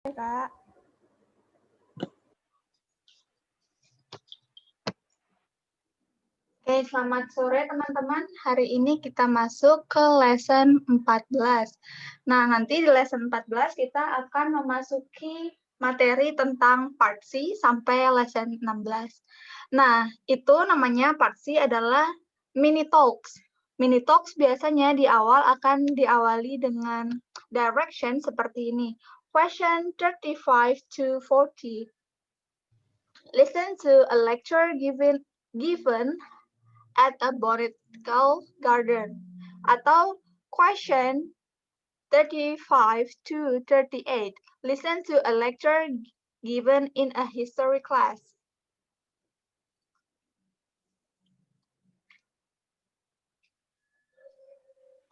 Kak. Oke, selamat sore teman-teman. Hari ini kita masuk ke lesson 14. Nah, nanti di lesson 14 kita akan memasuki materi tentang part C sampai lesson 16. Nah, itu namanya part C adalah mini talks. Mini talks biasanya di awal akan diawali dengan direction seperti ini. Question 35 to 40. Listen to a lecture given at a botanical garden. Atau question 35 to 38. Listen to a lecture given in a history class.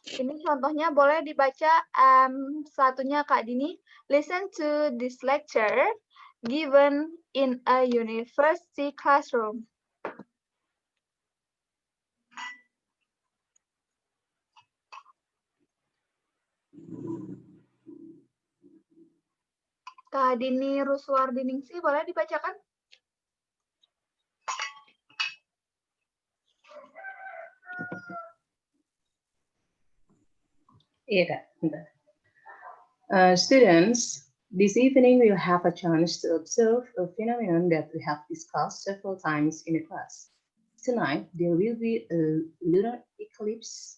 Ini contohnya boleh dibaca satunya Kak Dini. Listen to this lecture given in a university classroom. Kak Dini Ruswardiningsih boleh dibacakan? Iya, Kak. Students, this evening we'll have a chance to observe a phenomenon that we have discussed several times in the class. Tonight, there will be a lunar eclipse.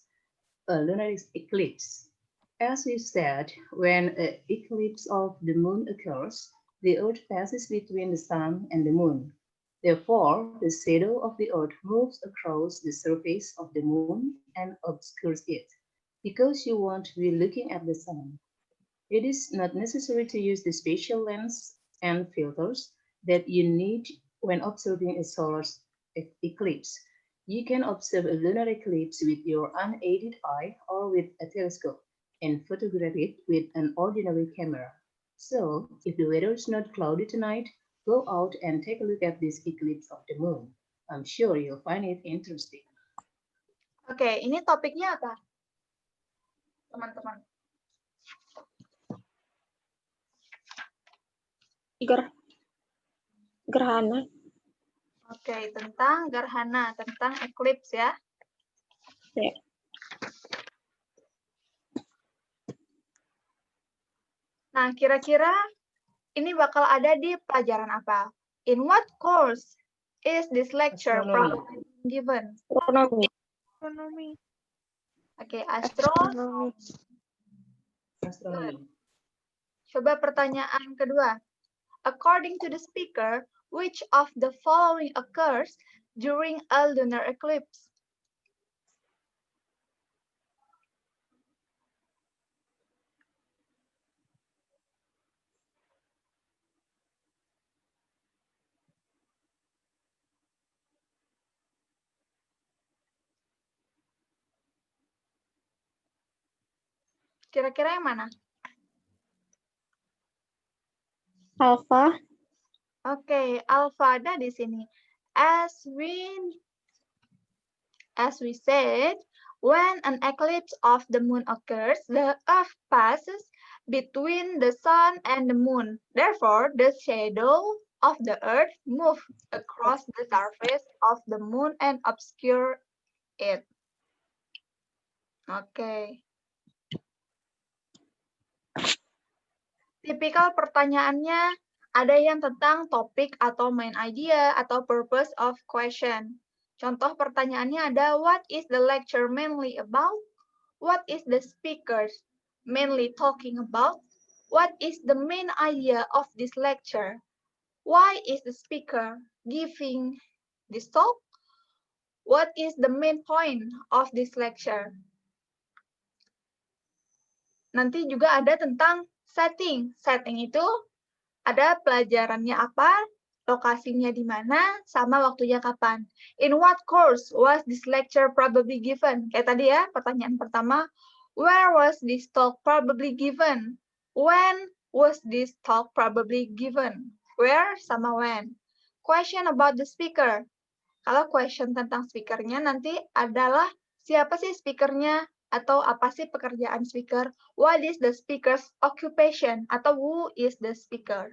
As we said, when an eclipse of the moon occurs, the Earth passes between the sun and the moon. Therefore, the shadow of the Earth moves across the surface of the moon and obscures it, because you won't be looking at the sun. It is not necessary to use the special lens and filters that you need when observing a solar eclipse. You can observe a lunar eclipse with your unaided eye or with a telescope and photograph it with an ordinary camera. So, if the weather is not cloudy tonight, go out and take a look at this eclipse of the moon. I'm sure you'll find it interesting. Oke, ini topiknya apa? Teman-teman. Gerhana. Oke, tentang gerhana, tentang eclipse ya. Ya. Nah, kira-kira ini bakal ada di pelajaran apa? In what course is this lecture probably given? Astronomi. Oke, astronomi. Coba pertanyaan kedua. According to the speaker, which of the following occurs during a lunar eclipse? Kira-kira yang mana? Alpha. Oke, alpha ada di sini. As we said, when an eclipse of the moon occurs, the Earth passes between the sun and the moon. Therefore, the shadow of the Earth moves across the surface of the moon and obscure it. Oke. Tipikal pertanyaannya ada yang tentang topik atau main idea atau purpose of question. Contoh pertanyaannya ada, what is the lecture mainly about? What is the speaker mainly talking about? What is the main idea of this lecture? Why is the speaker giving this talk? What is the main point of this lecture? Nanti juga ada tentang setting. Setting itu ada pelajarannya apa, lokasinya di mana, sama waktunya kapan. In what course was this lecture probably given? Kayak tadi ya, pertanyaan pertama, where was this talk probably given? When was this talk probably given? Where sama when. Question about the speaker. Kalau question tentang speakernya nanti adalah siapa sih speakernya? Atau apa sih pekerjaan speaker? What is the speaker's occupation? Atau who is the speaker?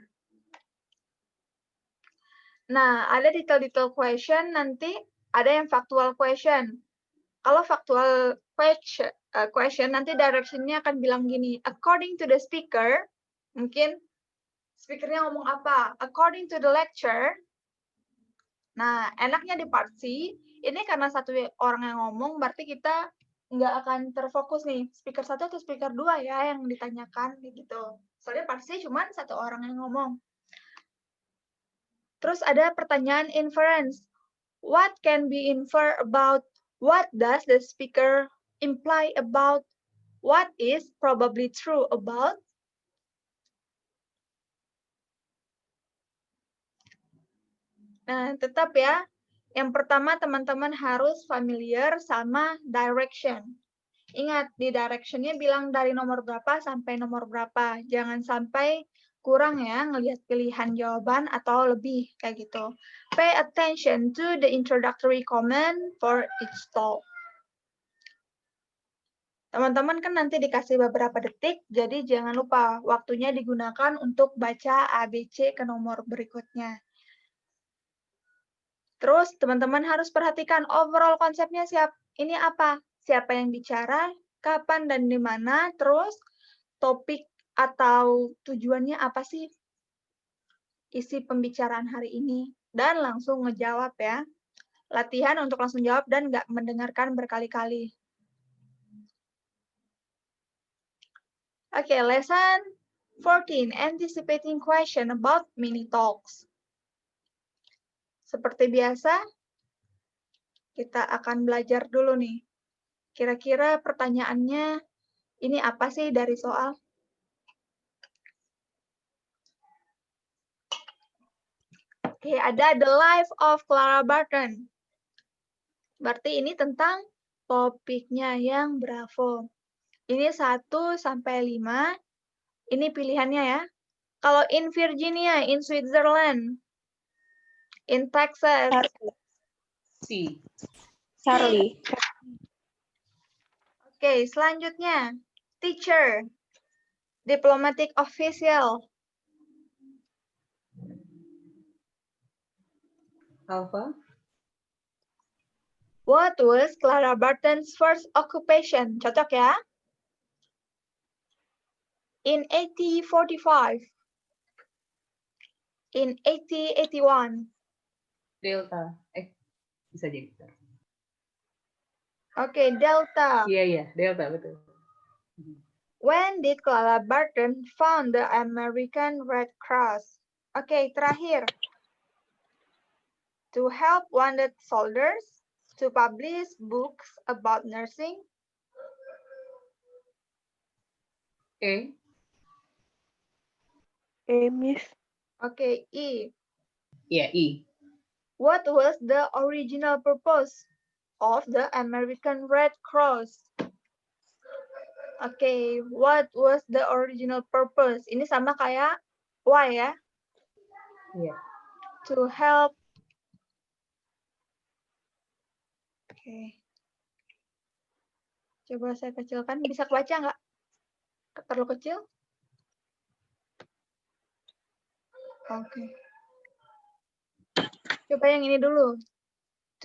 Nah, ada detail-detail question, nanti ada yang factual question. Kalau factual question nanti direction-nya akan bilang gini, according to the speaker, mungkin speakernya ngomong apa? According to the lecture. Nah, enaknya di part C, ini karena satu orang yang ngomong, berarti kita nggak akan terfokus nih, speaker 1 atau speaker 2 ya yang ditanyakan, gitu. Soalnya part C cuma satu orang yang ngomong. Terus ada pertanyaan inference. What can be inferred about? What does the speaker imply about? What is probably true about? Nah, tetap ya. Yang pertama, teman-teman harus familiar sama direction. Ingat, di direction-nya bilang dari nomor berapa sampai nomor berapa. Jangan sampai kurang ya ngelihat pilihan jawaban atau lebih kayak gitu. Pay attention to the introductory comment for each talk. Teman-teman kan nanti dikasih beberapa detik, jadi jangan lupa waktunya digunakan untuk baca ABC ke nomor berikutnya. Terus teman-teman harus perhatikan overall konsepnya ini apa? Siapa yang bicara, kapan dan di mana, terus topik atau tujuannya apa sih isi pembicaraan hari ini, dan langsung ngejawab ya. Latihan untuk langsung jawab dan nggak mendengarkan berkali-kali. Oke, lesson 14, anticipating question about mini talks. Seperti biasa, kita akan belajar dulu nih. Kira-kira pertanyaannya ini apa sih dari soal? Oke, ada The Life of Clara Barton. Berarti ini tentang topiknya yang Bravo. Ini 1 sampai 5. Ini pilihannya ya. Kalau in Virginia, in Switzerland, in Texas. C. Charlie. Oke, selanjutnya. Teacher. Diplomatic official. Alpha. What was Clara Barton's first occupation? Cocok ya? In 1845. In 1881. Delta. Bisa jadi. Oke, Delta. Iya, Delta, betul. When did Clara Barton found the American Red Cross? Oke, terakhir. To help wounded soldiers, to publish books about nursing. E. Miss. Oke, E. Iya, E. What was the original purpose of the American Red Cross? Oke, what was the original purpose? Ini sama kayak why ya? Iya. To help. Oke. Coba saya kecilkan. Bisa kebaca nggak? Terlalu kecil? Oke. Coba yang ini dulu.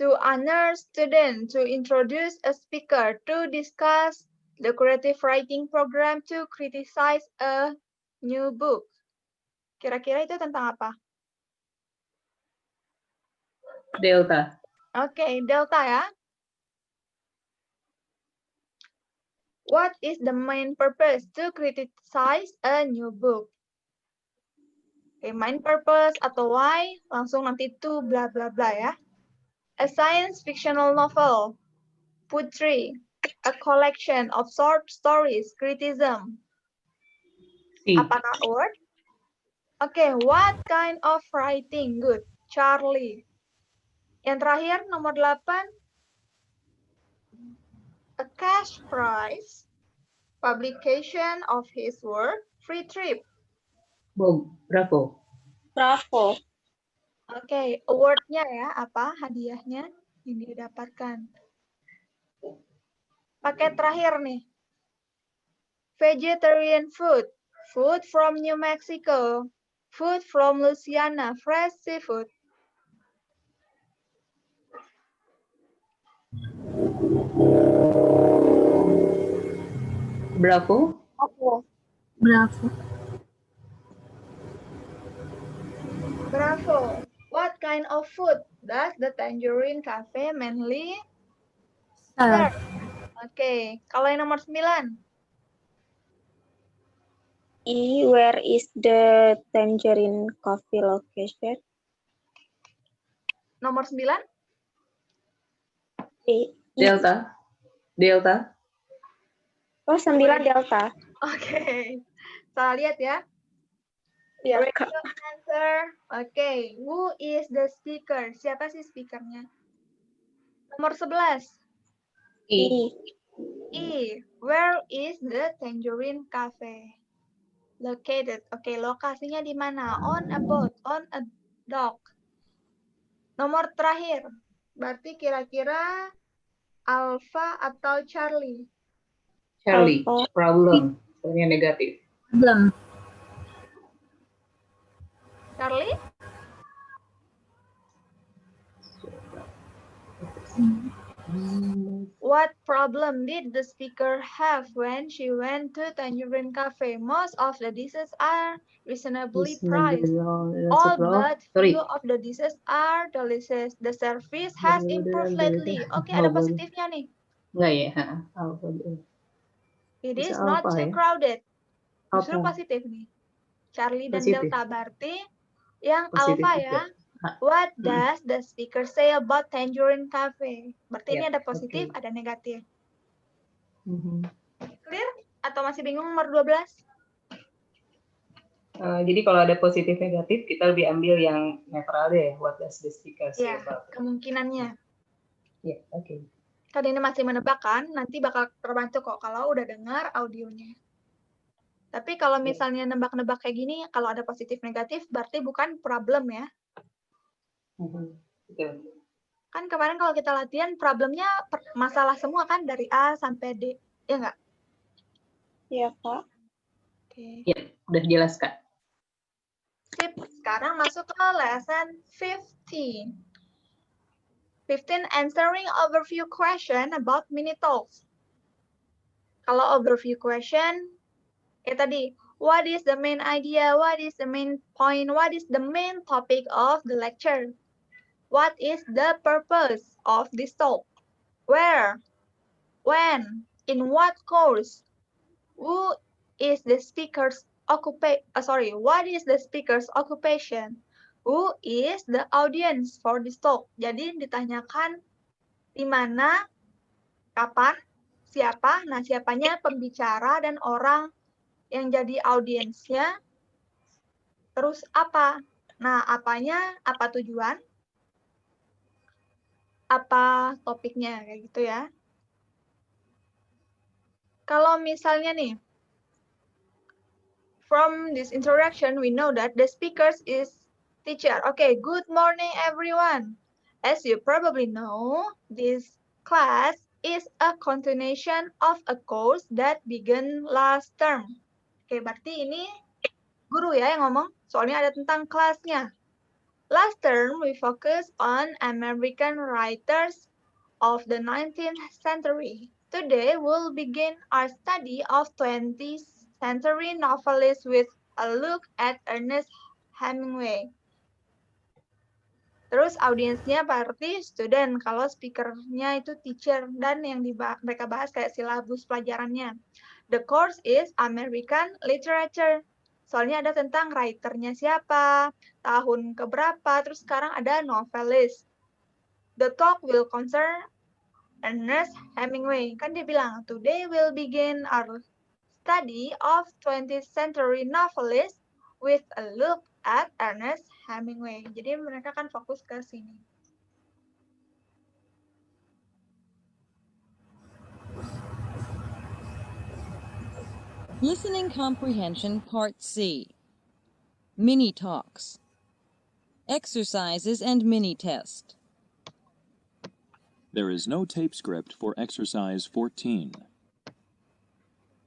To honor student, to introduce a speaker, to discuss the creative writing program, to criticize a new book. Kira-kira itu tentang apa? Delta. Oke, Delta ya. What is the main purpose? To criticize a new book. Oke, main purpose atau why, langsung nanti to bla bla bla ya. A science fictional novel. Poetry. A collection of short stories. Criticism. C. Apakah word? Oke, what kind of writing? Good. Charlie. Yang terakhir, nomor 8. A cash prize. Publication of his work. Free trip. Bravo. Bravo. Oke, award-nya ya, apa hadiahnya yang didapatkan. Pakai terakhir nih. Vegetarian food. Food from New Mexico. Food from Louisiana. Fresh seafood. Bravo. Bravo. Bravo. What kind of food does the Tangerine Cafe mainly serve? Oke, kalau yang nomor 9. E. Where is the Tangerine Coffee location? Nomor 9. E. Delta. Delta. Oh, 9 Delta. Oke. Salah lihat ya. Ya, Radio Kak. answer. Oke. Who is the speaker? Siapa sih speakernya? Nomor 11. E. E. Where is the Tangerine Cafe located? Oke, lokasinya di mana? On a boat, on a dock. Nomor terakhir. Berarti kira-kira Alpha atau Charlie? Charlie. Alpha. Problem. Soalnya negatif. Problem. Charlie? What problem did the speaker have when she went to Tangerine Cafe? Most of the dishes are reasonably priced. All but few of the dishes are delicious. The service has improved lately. Oke, ada positifnya nih. Enggak ya? Alpha. It Bisa is not alpha too ya? crowded. Justru Apa? positif nih. Charlie dan Positif. Delta berarti yang Positif alpha juga. ya. What does the speaker say about Tangerine Cafe? Berarti ini Yep, ada positif, okay. ada negatif. Mhm. Clear? Atau masih bingung nomor 12? Jadi kalau ada positif negatif, kita lebih ambil yang netral deh. What does the speaker say Ya, about it? kemungkinannya. Ya, oke. Kan ini masih menebak kan, nanti bakal terbantu kok kalau udah dengar audionya. Tapi kalau misalnya nebak-nebak kayak gini, kalau ada positif negatif, berarti bukan problem ya. Betul. Kan kemarin kalau kita latihan, problemnya masalah semua kan, dari A sampai D. Ya nggak? Iya, Kak. Oke. Ya, udah jelas, Kak. Sip, sekarang masuk ke lesson 15. 15, answering overview question about mini talks. Kalau overview question, ya tadi, what is the main idea? What is the main point? What is the main topic of the lecture? What is the purpose of this talk? Where? When? In what course? Who is the speaker's what is the speaker's occupation? Who is the audience for this talk? Jadi ditanyakan di mana, kapan, siapa. Nah, siapanya pembicara dan orang yang jadi audiensnya. Terus apa? Nah, apanya, apa tujuan, apa topiknya, kayak gitu ya. Kalau misalnya nih, from this interaction, we know that the speakers is teacher. Okay, good morning, everyone. As you probably know, this class is a continuation of a course that began last term. Oke, berarti ini guru ya yang ngomong, soalnya ada tentang kelasnya. Last term, we focus on American writers of the 19th century. Today, we'll begin our study of 20th century novelists with a look at Ernest Hemingway. Terus audiensnya berarti student, kalau speakernya itu teacher, dan yang mereka bahas kayak silabus pelajarannya. The course is American Literature. Soalnya ada tentang writernya siapa, tahun keberapa, terus sekarang ada novelist. The talk will concern Ernest Hemingway. Kan dia bilang, today we'll begin our study of 20th century novelist with a look at Ernest Hemingway. Jadi mereka kan fokus ke sini. Listening Comprehension Part C. Mini Talks. Exercises and Mini Test. There is no tape script for exercise 14.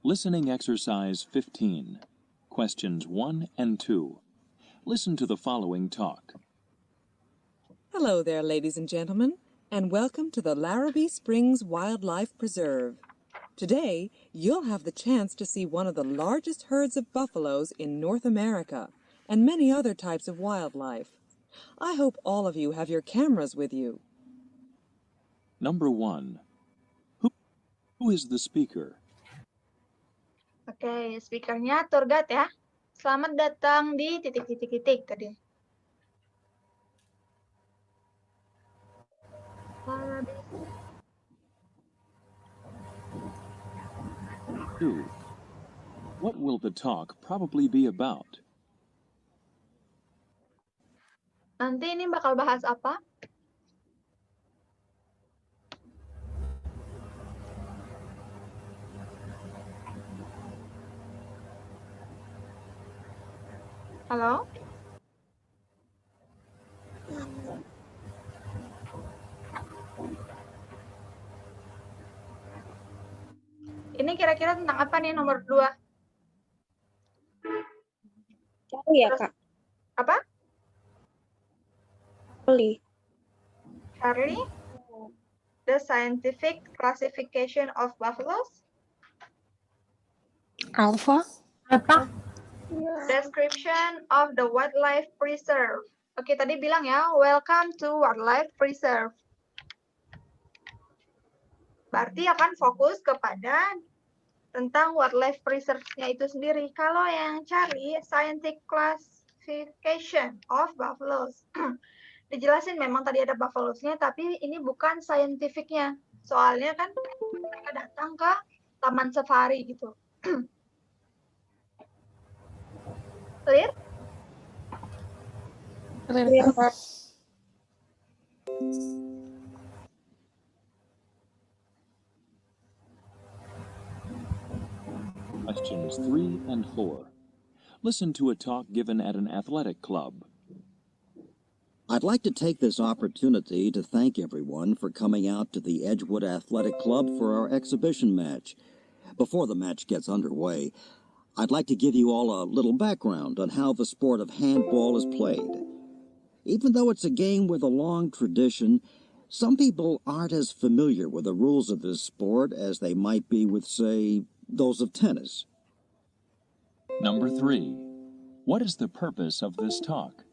Listening exercise 15. Questions 1 and 2. Listen to the following talk. Hello there, ladies and gentlemen, and welcome to the Larrabee Springs Wildlife Preserve. Today, you'll have the chance to see one of the largest herds of buffaloes in North America and many other types of wildlife. I hope all of you have your cameras with you. Number 1. Who is the speaker? Oke, speakernya tour guide ya. Selamat datang di titik-titik-titik tadi. 2. What will the talk probably be about? Nanti ini bakal bahas apa? Halo? Ini kira-kira tentang apa nih nomor 2? Charlie ya, Terus- Kak? Apa? Charlie. Charlie? The scientific classification of buffaloes? Alpha? Description of the wildlife preserve. Oke, tadi bilang ya, welcome to wildlife preserve. Berarti akan fokus kepada tentang wildlife preserve-nya itu sendiri. Kalau yang cari scientific classification of buffaloes. Dijelasin memang tadi ada buffaloes-nya, tapi ini bukan scientific-nya. Soalnya kan mereka datang ke taman safari gitu. Clear? Clear, Kak. Questions 3 and 4. Listen to a talk given at an athletic club. I'd like to take this opportunity to thank everyone for coming out to the Edgewood Athletic Club for our exhibition match. Before the match gets underway, I'd like to give you all a little background on how the sport of handball is played. Even though it's a game with a long tradition, some people aren't as familiar with the rules of this sport as they might be with, say, those of tennis. Number 3. What is the purpose of this talk?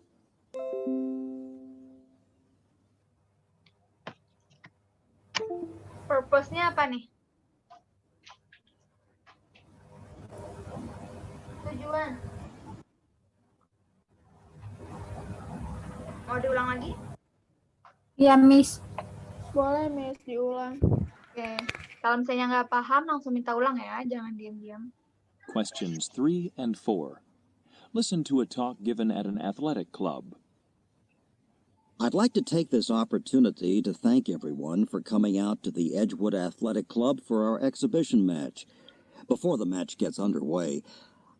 Purpose-nya apa nih? Tujuan. Mau diulang lagi? Ya, Miss. Boleh, Miss, diulang. Oke. Kalau misalnya nggak paham, langsung minta ulang ya. Jangan diam-diam. Questions 3 and 4. Listen to a talk given at an athletic club. I'd like to take this opportunity to thank everyone for coming out to the Edgewood Athletic Club for our exhibition match. Before the match gets underway,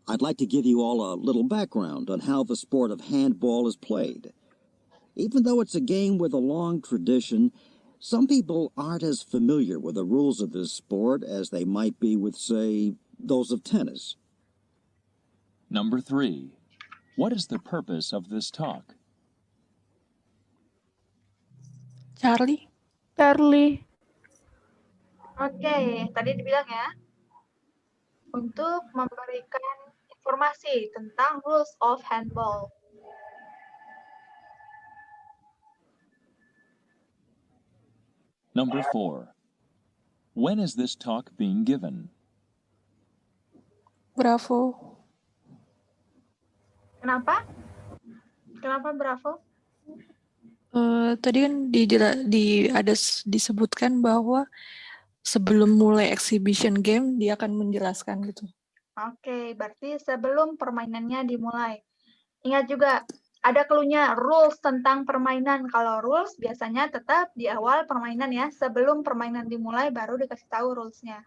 I'd like to give you all a little background on how the sport of handball is played. Even though it's a game with a long tradition, some people aren't as familiar with the rules of this sport as they might be with, say, those of tennis. Number 3. What is the purpose of this talk? Charlie? Oke, tadi dibilang ya. Untuk memberikan informasi tentang rules of handball. Number 4. When is this talk being given? Bravo. Kenapa? Kenapa Bravo? Tadi kan disebutkan bahwa sebelum mulai exhibition game dia akan menjelaskan gitu. Oke, berarti sebelum permainannya dimulai. Ingat juga, ada clue-nya, rules tentang permainan. Kalau rules biasanya tetap di awal permainan ya. Sebelum permainan dimulai baru dikasih tahu rules-nya.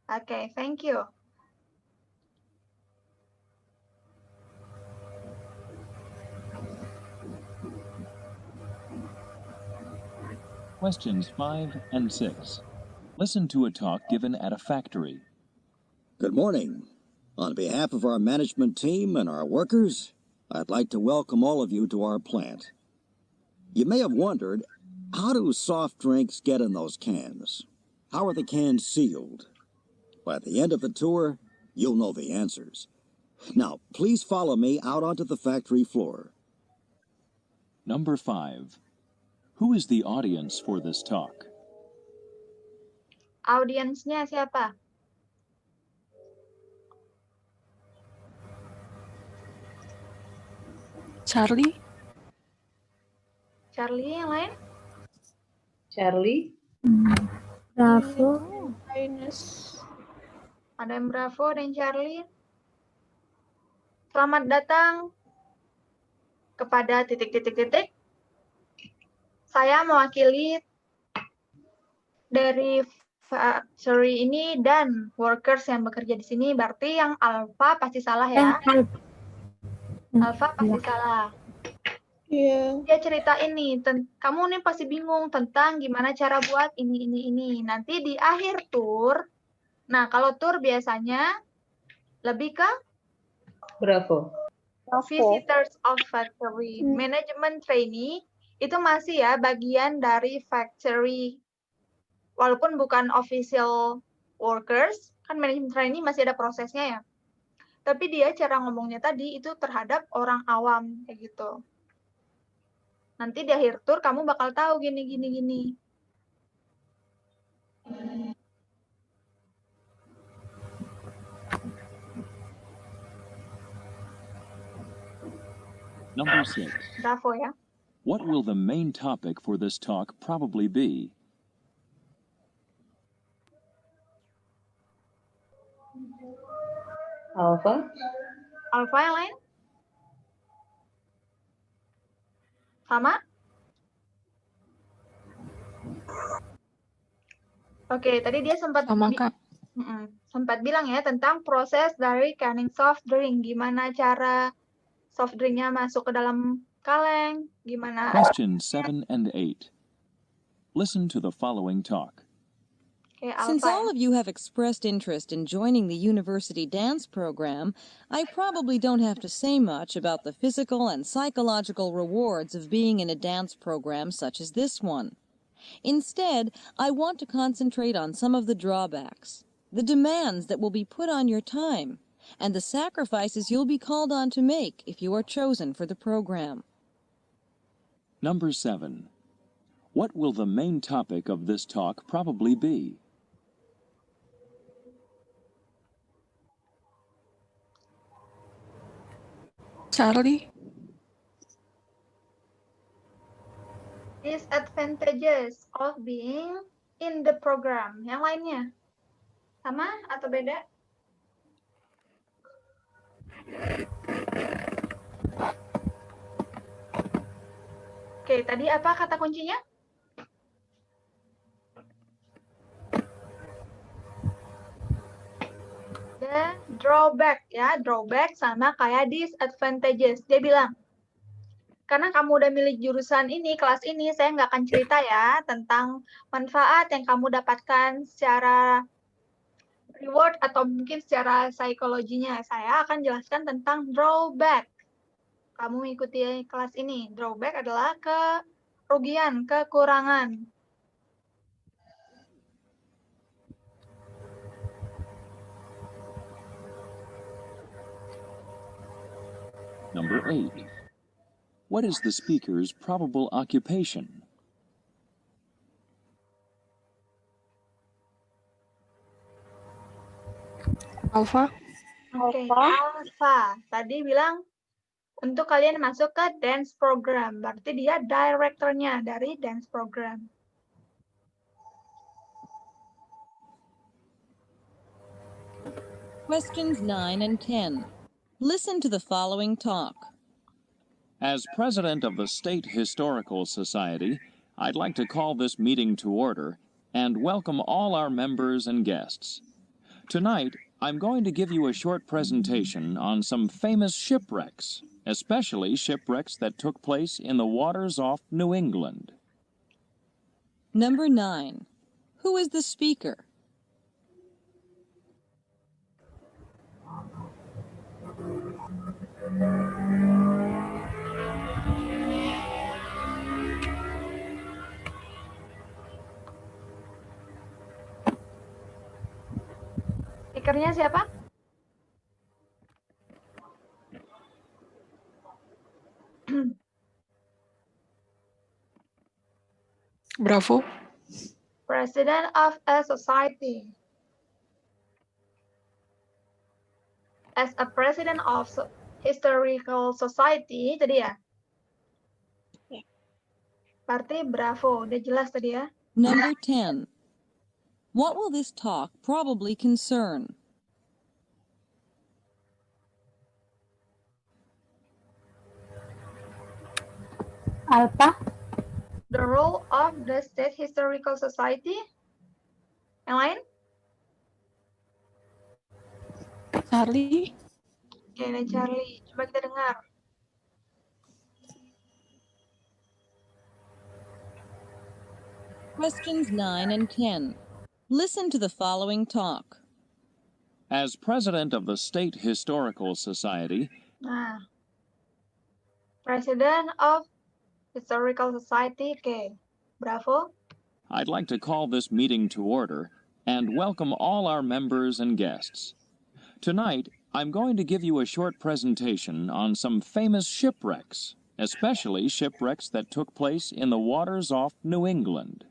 Oke, thank you. Questions 5 and 6. Listen to a talk given at a factory. Good morning. On behalf of our management team and our workers, I'd like to welcome all of you to our plant. You may have wondered, how do soft drinks get in those cans? How are the cans sealed? By the end of the tour, you'll know the answers. Now, please follow me out onto the factory floor. Number 5. Who is the audience for this talk? Audiensnya siapa? Charlie, Charlie, yang lain? Charlie, Bravo. Ada yang Bravo dan Charlie. Selamat datang kepada titik-titik-titik. Saya mewakili dari factory ini dan workers yang bekerja di sini. Berarti yang alpha pasti salah ya. Alpha pasti salah. Iya. Dia ceritain nih, kamu nih pasti bingung tentang gimana cara buat ini. Nanti di akhir tour, nah kalau tour biasanya lebih ke Bravo. visitors of factory. Management trainee itu masih ya bagian dari factory. Walaupun bukan official workers, kan management trainee masih ada prosesnya ya. Tapi dia cara ngomongnya tadi itu terhadap orang awam kayak gitu. Nanti di akhir tour kamu bakal tahu gini. Number 6. Bravo ya. What will the main topic for this talk probably be? Alpha, Alpha yang lain? Sama? Oke, tadi dia sempat sama Kak. sempat bilang ya tentang proses dari canning soft drink. Gimana cara soft drinknya masuk ke dalam kaleng, gimana. Questions 7 and 8. Listen to the following talk. Oke, Since Alpha. all of you have expressed interest in joining the university dance program, I probably don't have to say much about the physical and psychological rewards of being in a dance program such as this one. Instead, I want to concentrate on some of the drawbacks, the demands that will be put on your time, and the sacrifices you'll be called on to make if you are chosen for the program. Number 7. What will the main topic of this talk probably be? Charlie, Disadvantages of being in the program. Yang lainnya? Sama atau beda? Oke, tadi apa kata kuncinya? The drawback ya, drawback sama kayak disadvantages. Dia bilang, karena kamu udah milih jurusan ini, kelas ini, saya nggak akan cerita ya tentang manfaat yang kamu dapatkan secara reward atau mungkin secara psikologinya. Saya akan jelaskan tentang drawback. Kamu mengikuti kelas ini. Drawback adalah kerugian, kekurangan. Number 8. What is the speaker's probable occupation? Alpha, Oke, Alpha. Tadi bilang untuk kalian masuk ke dance program. Berarti dia directornya dari dance program. Questions 9 and 10. Listen to the following talk. As president of the State Historical Society, I'd like to call this meeting to order and welcome all our members and guests. Tonight, I'm going to give you a short presentation on some famous shipwrecks, especially shipwrecks that took place in the waters off New England. Number 9. Who is the speaker? Speakernya siapa? Bravo. President of a society. As a president of historical society, tadi ya? Ya. Berarti bravo, udah jelas tadi ya? Number 10. What will this talk probably concern? Alpha. The role of the State Historical Society. Yang lain? Charlie. Oke, ini Charlie. Coba kita dengar. Questions 9 and 10. Listen to the following talk. As president of the State Historical Society, Nah, President of Historical Society. Oke, bravo. I'd like to call this meeting to order and welcome all our members and guests. Tonight, I'm going to give you a short presentation on some famous shipwrecks, especially shipwrecks that took place in the waters off New England.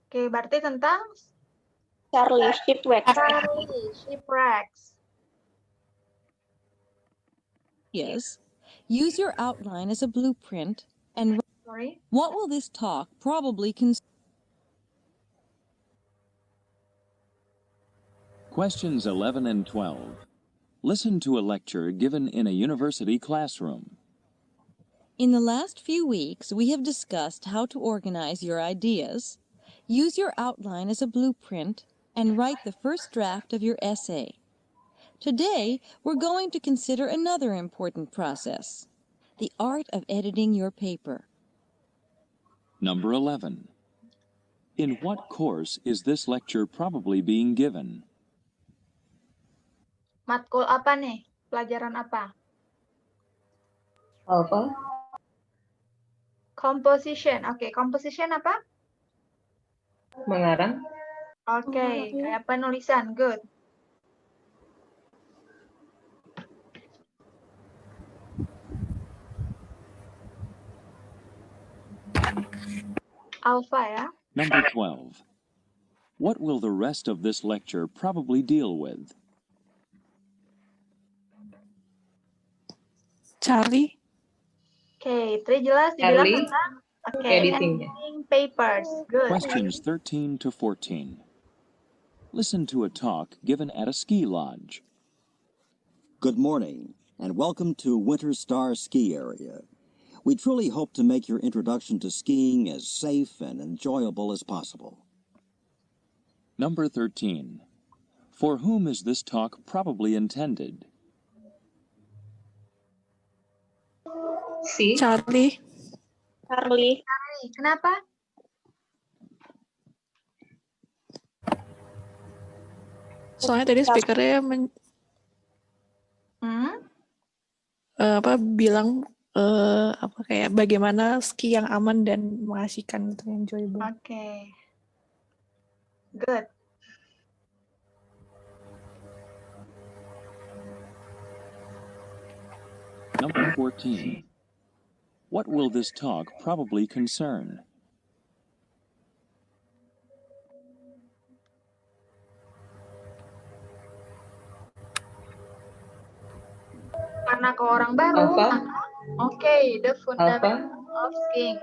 Oke, berarti tentang Charlie, shipwreck. Charlie, shipwrecks. Yes. Use your outline as a blueprint and Sorry. what will this talk probably concern? Questions 11 and 12. Listen to a lecture given in a university classroom. In the last few weeks, we have discussed how to organize your ideas, use your outline as a blueprint, and write the first draft of your essay. Today, we're going to consider another important process, the art of editing your paper. Number 11. In what course is this lecture probably being given? Matkul apa nih? Pelajaran apa? Alpha. Composition. Oke, composition apa? Mengarang. Oke, kayak penulisan. Good. Alpha ya. Number 12. What will the rest of this lecture probably deal with? Charlie. Oke, tadi jelas dibilang Charlie. tentang Editingnya. editing papers. Good. Questions 13 to 14. Listen to a talk given at a ski lodge. Good morning, and welcome to Winter Star Ski Area. We truly hope to make your introduction to skiing as safe and enjoyable as possible. Number 13. For whom is this talk probably intended? C. Charlie. Charlie. Kenapa? Soalnya tadi speakernya bilang kayak bagaimana ski yang aman dan mengasihkan itu enjoyable. Oke. Good. Number 14. What will this talk probably concern? Karena ke orang baru. Alpha. Oke, the fundament of skiing.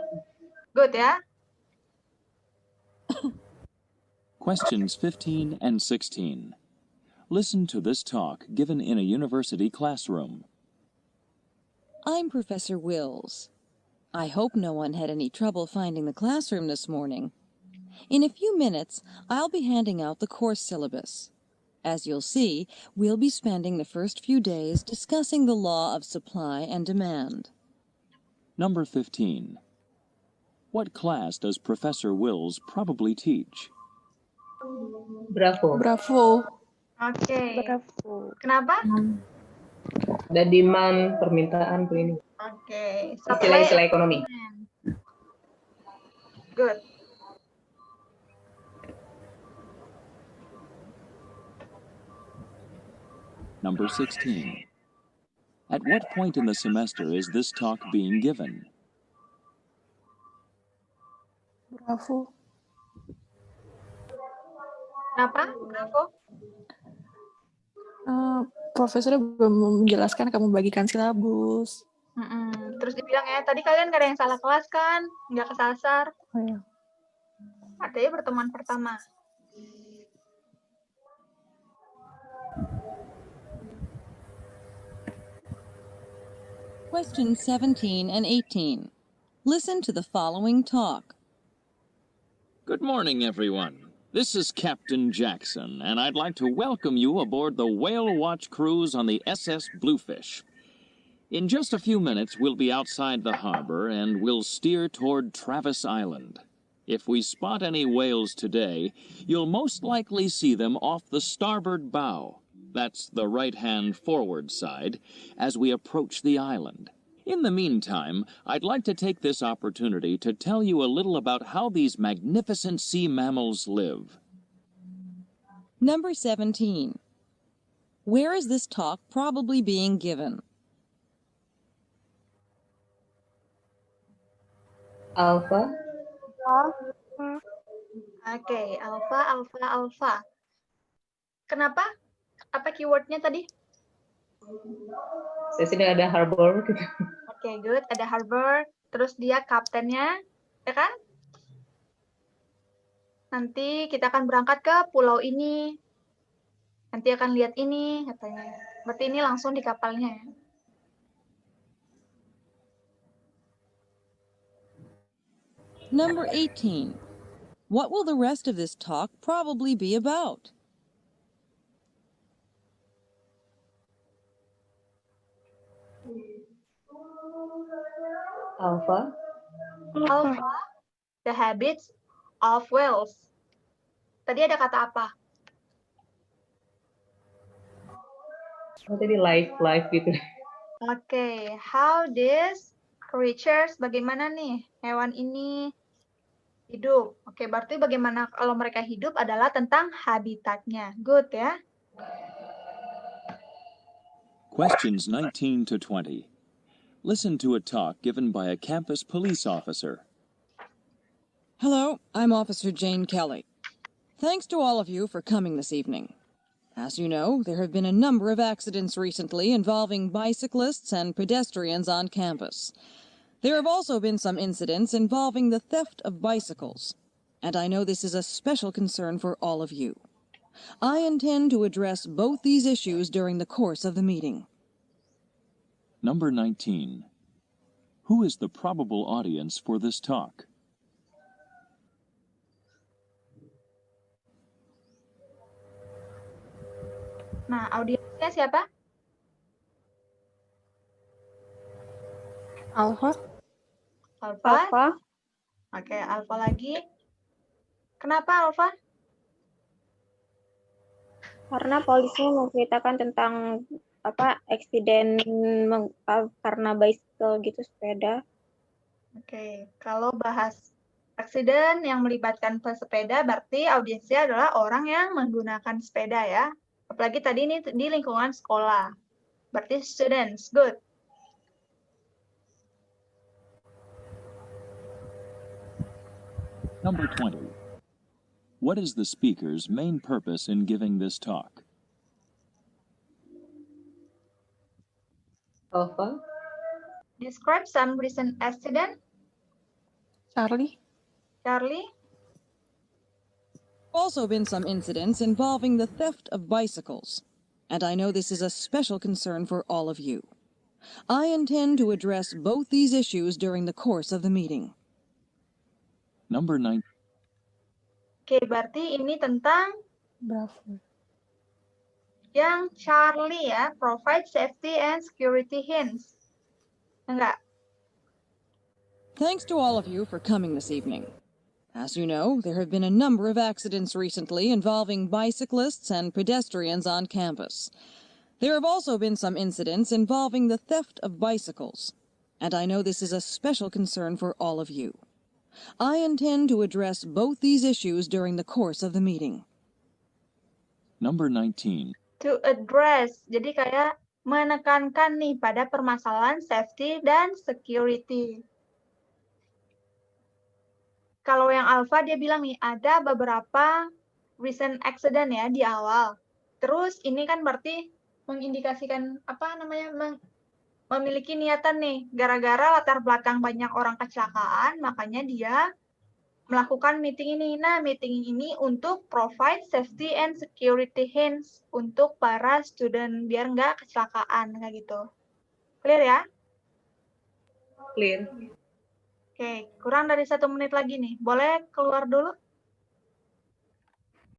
Good ya. Questions 15 and 16. Listen to this talk given in a university classroom. I'm Professor Wills. I hope no one had any trouble finding the classroom this morning. In a few minutes, I'll be handing out the course syllabus. As you'll see, we'll be spending the first few days discussing the law of supply and demand. Number 15. What class does Professor Wills probably teach? Bravo. Bravo. Oke. Bravo. Kenapa? Ada demand, permintaan, ini. Oke. Istilah-istilah ekonomi. Demand. Good. Number 16. At what point in the semester is this talk being given? Bravo. Kenapa? Bravo. Profesornya belum menjelaskan akan membagikan silabus. Terus dibilang ya, tadi kalian gak ada yang salah kelas kan? Nggak kesasar. Oh ya. Artinya pertemuan pertama. Questions 17 and 18. Listen to the following talk. Good morning, everyone. This is Captain Jackson, and I'd like to welcome you aboard the Whale Watch cruise on the SS Bluefish. In just a few minutes, we'll be outside the harbor, and we'll steer toward Travis Island. If we spot any whales today, you'll most likely see them off the starboard bow. That's the right-hand forward side, as we approach the island. In the meantime, I'd like to take this opportunity to tell you a little about how these magnificent sea mammals live. Number 17. Where is this talk probably being given? Alpha. Oke, alpha. Kenapa? Apa keywordnya tadi? Saya sini ada harbor. Oke, good. Ada harbor. Terus dia kaptennya, ya kan? Nanti kita akan berangkat ke pulau ini. Nanti akan lihat ini, katanya. Berarti ini langsung di kapalnya ya. Number 18. What will the rest of this talk probably be about? Alpha. Alpha, the habits of whales. Tadi ada kata apa? Oh, tadi live gitu. Oke, how these creatures, bagaimana nih hewan ini hidup? Oke, berarti bagaimana kalau mereka hidup adalah tentang habitatnya. Good ya. Questions 19 to 20. Listen to a talk given by a campus police officer. Hello, I'm Officer Jane Kelly. Thanks to all of you for coming this evening. As you know, there have been a number of accidents recently involving bicyclists and pedestrians on campus. There have also been some incidents involving the theft of bicycles, and I know this is a special concern for all of you. I intend to address both these issues during the course of the meeting. Number 19. Who is the probable audience for this talk? Nah, audiensnya siapa? Alpha. Alpha. Oke, alpha lagi. Kenapa alpha? Karena polisi menceritakan tentang eksiden karena bicycle gitu, sepeda. Oke, kalau bahas aksiden yang melibatkan pesepeda, berarti audiensnya adalah orang yang menggunakan sepeda ya. Apalagi tadi ini di lingkungan sekolah. Berarti students, good. Number 20. What is the speaker's main purpose in giving this talk? Alpha. Describe some recent accident. Charlie. Also been some incidents involving the theft of bicycles, and I know this is a special concern for all of you. I intend to address both these issues during the course of the meeting. Number 9. Oke, berarti ini tentang Bravo. yang Charlie ya, provide safety and security hints. Enggak? Thanks to all of you for coming this evening. As you know, there have been a number of accidents recently involving bicyclists and pedestrians on campus. There have also been some incidents involving the theft of bicycles, and I know this is a special concern for all of you. I intend to address both these issues during the course of the meeting. Number 19. To address, jadi kayak menekankan nih pada permasalahan safety dan security. Kalau yang alpha dia bilang nih, ada beberapa recent accident ya di awal. Terus ini kan berarti mengindikasikan memiliki niatan nih, gara-gara latar belakang banyak orang kecelakaan, makanya dia melakukan meeting ini. Nah, meeting ini untuk provide safety and security hints untuk para student biar nggak kecelakaan kayak gitu. Clear ya? Clear. Oke, kurang dari 1 menit lagi nih. Boleh keluar dulu?